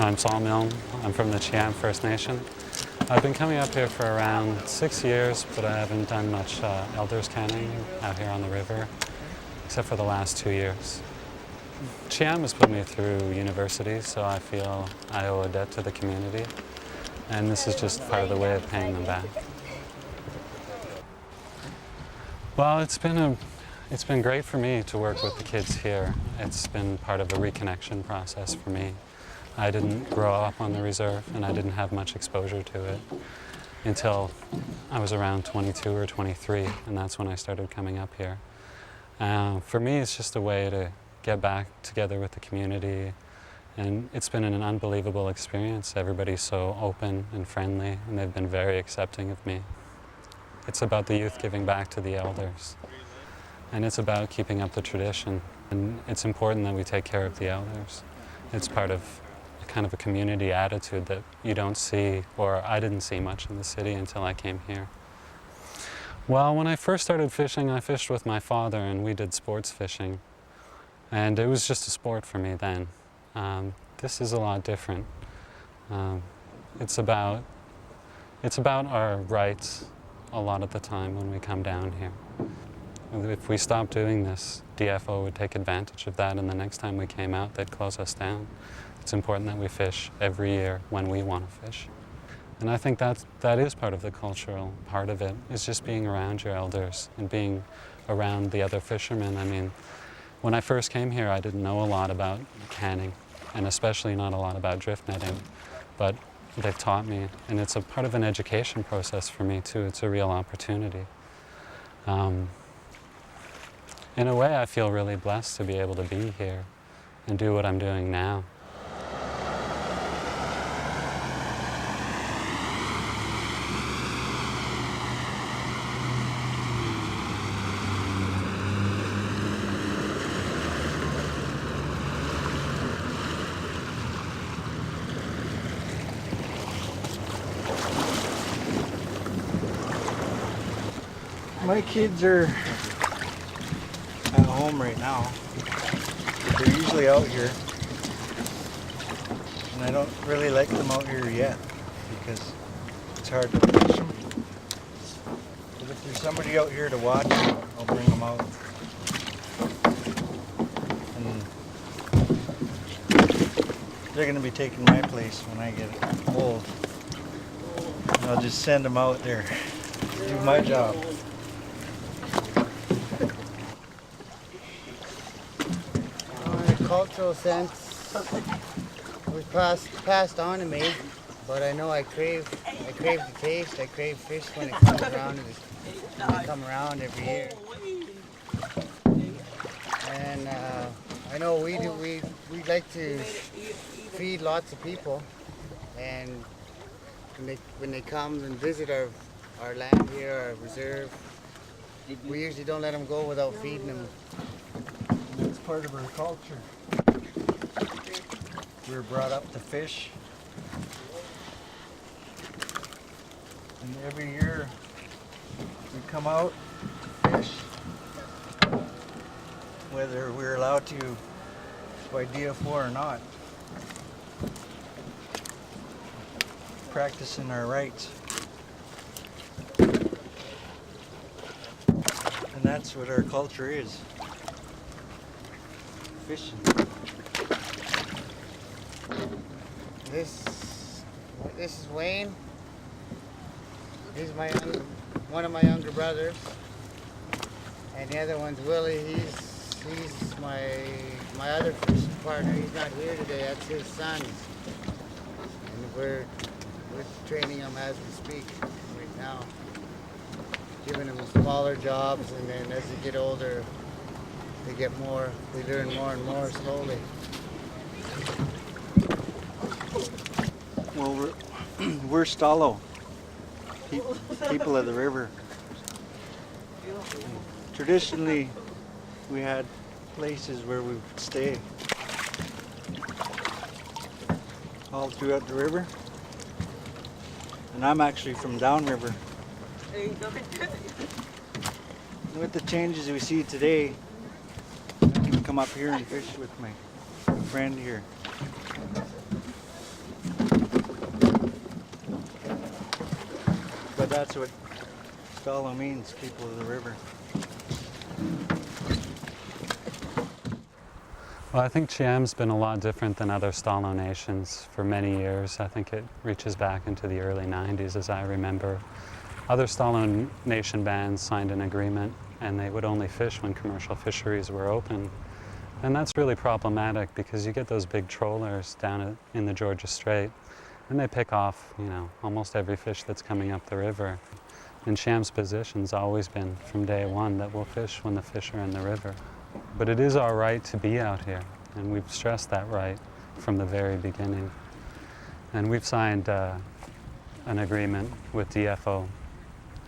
I'm Salmon. I'm from the Cheam First Nation. I've been coming up here for around 6 years, but I haven't done much elders canning out here on the river, except for the last 2 years. Cheam has put me through university, so I feel I owe a debt to the community, and this is just part of the way of paying them back. Well, it's been great for me to work with the kids here. It's been part of a reconnection process for me. I didn't grow up on the reserve, and I didn't have much exposure to it until I was around 22 or 23, and that's when I started coming up here. For me, it's just a way to get back together with the community, and it's been an unbelievable experience. Everybody's so open and friendly, and they've been very accepting of me. It's about the youth giving back to the elders, and it's about keeping up the tradition, and it's important that we take care of the elders. It's part of kind of a community attitude that you don't see, or I didn't see much in the city until I came here. Well, when I first started fishing, I fished with my father, and we did sports fishing. And it was just a sport for me then. This is a lot different. It's about our rights a lot of the time when we come down here. If we stopped doing this, DFO would take advantage of that, and the next time we came out, they'd close us down. It's important that we fish every year when we want to fish. And I think that is part of the cultural part of it, is just being around your elders and being around the other fishermen. I mean, when I first came here, I didn't know a lot about canning, and especially not a lot about drift netting, but they've taught me, and it's a part of an education process for me too. It's a real opportunity. In a way, I feel really blessed to be able to be here and do what I'm doing now. My kids are at home right now. They're usually out here, and I don't really like them out here yet because it's hard to fish them. But if there's somebody out here to watch them, I'll bring them out. And they're going to be taking my place when I get old. And I'll just send them out there to do my job. Cultural sense was passed on to me, but I know I crave the taste. I crave fish when it comes around. They come around every year, and I know we like to feed lots of people, and when they come and visit our land here, our reserve, we usually don't let them go without feeding them. It's part of our culture. We were brought up to fish, and every year we come out to fish, whether we're allowed to by DFO or not, practicing our rights. And that's what our culture is. Fishing. This is Wayne. He's one of my younger brothers. And the other one's Willie. He's my other fishing partner. He's not here today. That's his son. And we're training him as we speak right now. Giving them smaller jobs, and then as they get older, they learn more and more slowly. Well, we're Stallo, people of the river. Traditionally, we had places where we would stay all throughout the river. And I'm actually from downriver. With the changes we see today, I can come up here and fish with my friend here. But that's what Stallo means, people of the river. Well, I think Cheam's been a lot different than other Stallo nations for many years. I think it reaches back into the early 90s, as I remember. Other Stallo nation bands signed an agreement, and they would only fish when commercial fisheries were open. And that's really problematic because you get those big trawlers down in the Georgia Strait, and they pick off, almost every fish that's coming up the river. And Cheam's position's always been from day one that we'll fish when the fish are in the river. But it is our right to be out here, and we've stressed that right from the very beginning. And we've signed an agreement with DFO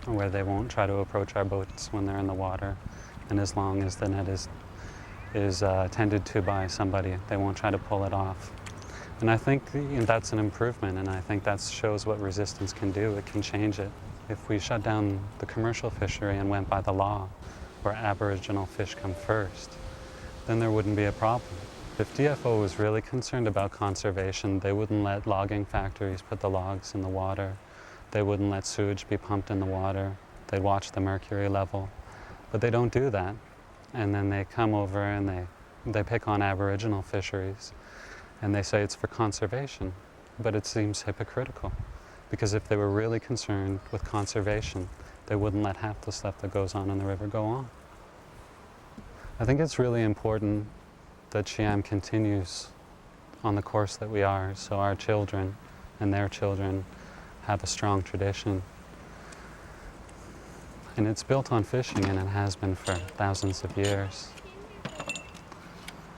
where they won't try to approach our boats when they're in the water, and as long as the net is tended to by somebody, they won't try to pull it off. And I think that's an improvement, and I think that shows what resistance can do. It can change it. If we shut down the commercial fishery and went by the law, where Aboriginal fish come first, then there wouldn't be a problem. If DFO was really concerned about conservation, they wouldn't let logging factories put the logs in the water. They wouldn't let sewage be pumped in the water. They'd watch the mercury level. But they don't do that. And then they come over and they pick on Aboriginal fisheries, and they say it's for conservation. But it seems hypocritical, because if they were really concerned with conservation, they wouldn't let half the stuff that goes on in the river go on. I think it's really important that Cheam continues on the course that we are, so our children and their children have a strong tradition. And it's built on fishing, and it has been for thousands of years.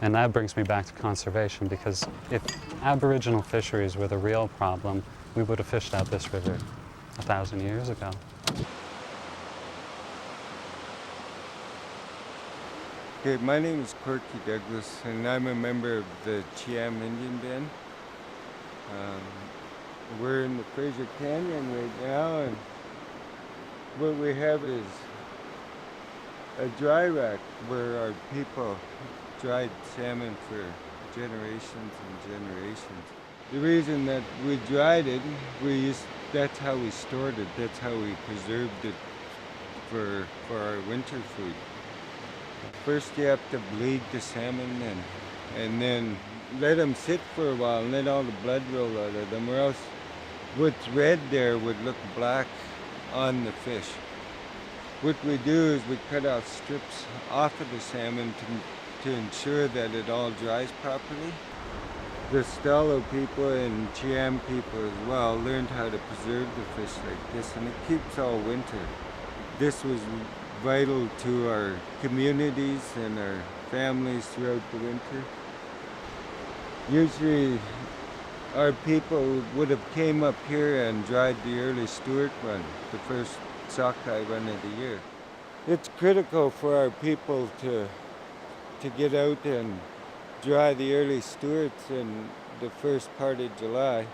And that brings me back to conservation, because if Aboriginal fisheries were the real problem, we would have fished out this river 1,000 years ago. Okay, my name is Corky Douglas, and I'm a member of the Cheam Indian Band. We're in the Fraser Canyon right now, and what we have is a dry rack where our people dried salmon for generations and generations. The reason that we dried it, that's how we stored it, that's how we preserved it for our winter food. First you have to bleed the salmon and then let them sit for a while and let all the blood roll out of them, or else what's red there would look black on the fish. What we do is we cut off strips off of the salmon to ensure that it all dries properly. The Stallo people and Cheam people as well learned how to preserve the fish like this, and it keeps all winter. This was vital to our communities and our families throughout the winter. Usually our people would have came up here and dried the early Stewart run, the first sockeye run of the year. It's critical for our people to get out and dry the early Stewarts in the first part of July.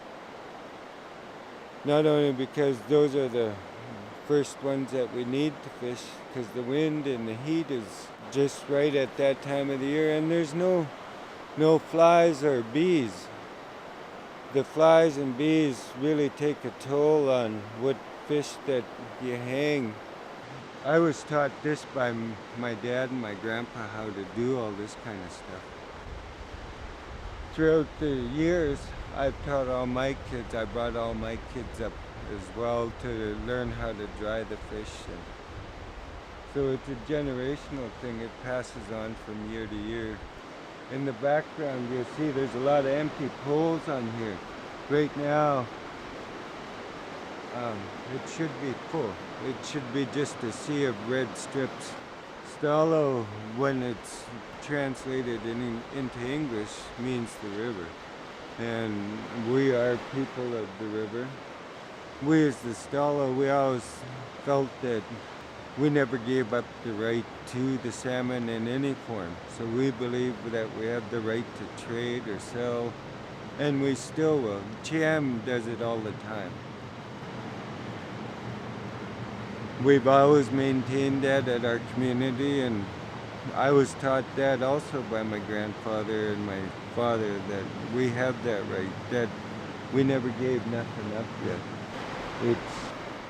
Not only because those are the first ones that we need to fish, because the wind and the heat is just right at that time of the year, and there's no flies or bees. The flies and bees really take a toll on what fish that you hang. I was taught this by my dad and my grandpa, how to do all this kind of stuff. Throughout the years, I've taught all my kids, I brought all my kids up as well to learn how to dry the fish. And so it's a generational thing. It passes on from year to year. In the background, you'll see there's a lot of empty poles on here. Right now, it should be full. It should be just a sea of red strips. Stalo, when it's translated into English, means the river. And we are people of the river. We as the Stalo, we always felt that we never gave up the right to the salmon in any form. So we believe that we have the right to trade or sell, and we still will. Cheam does it all the time. We've always maintained that at our community, and I was taught that also by my grandfather and my father, that we have that right, that we never gave nothing up yet. It's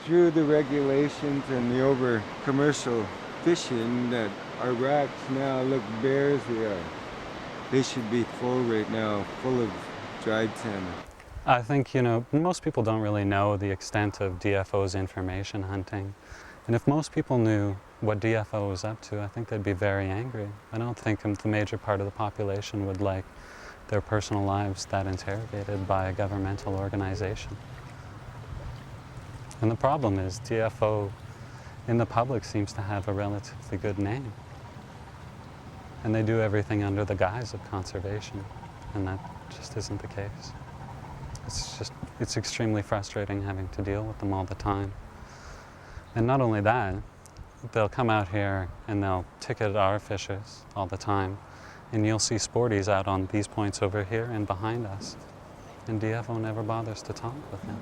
through the regulations and the over-commercial fishing that our racks now look bare as they are. They should be full right now, full of dried salmon. I think, most people don't really know the extent of DFO's information hunting. And if most people knew what DFO was up to, I think they'd be very angry. I don't think the major part of the population would like their personal lives that interrogated by a governmental organization. And the problem is DFO in the public seems to have a relatively good name. And they do everything under the guise of conservation, and that just isn't the case. It's extremely frustrating having to deal with them all the time. And not only that, they'll come out here and they'll ticket our fishers all the time, and you'll see sporties out on these points over here and behind us, and DFO never bothers to talk with them.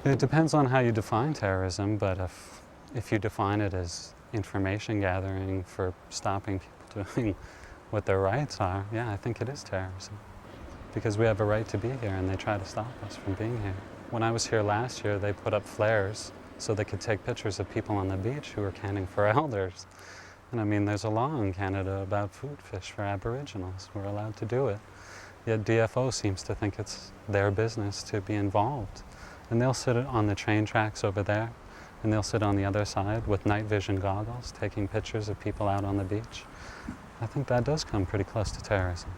It depends on how you define terrorism, but if you define it as information gathering for stopping people doing what their rights are, yeah, I think it is terrorism. Because we have a right to be here and they try to stop us from being here. When I was here last year, they put up flares so they could take pictures of people on the beach who were canning for elders. And I mean, there's a law in Canada about food fish for Aboriginals. We're allowed to do it. Yet DFO seems to think it's their business to be involved. And they'll sit on the train tracks over there, and they'll sit on the other side with night vision goggles, taking pictures of people out on the beach. I think that does come pretty close to terrorism.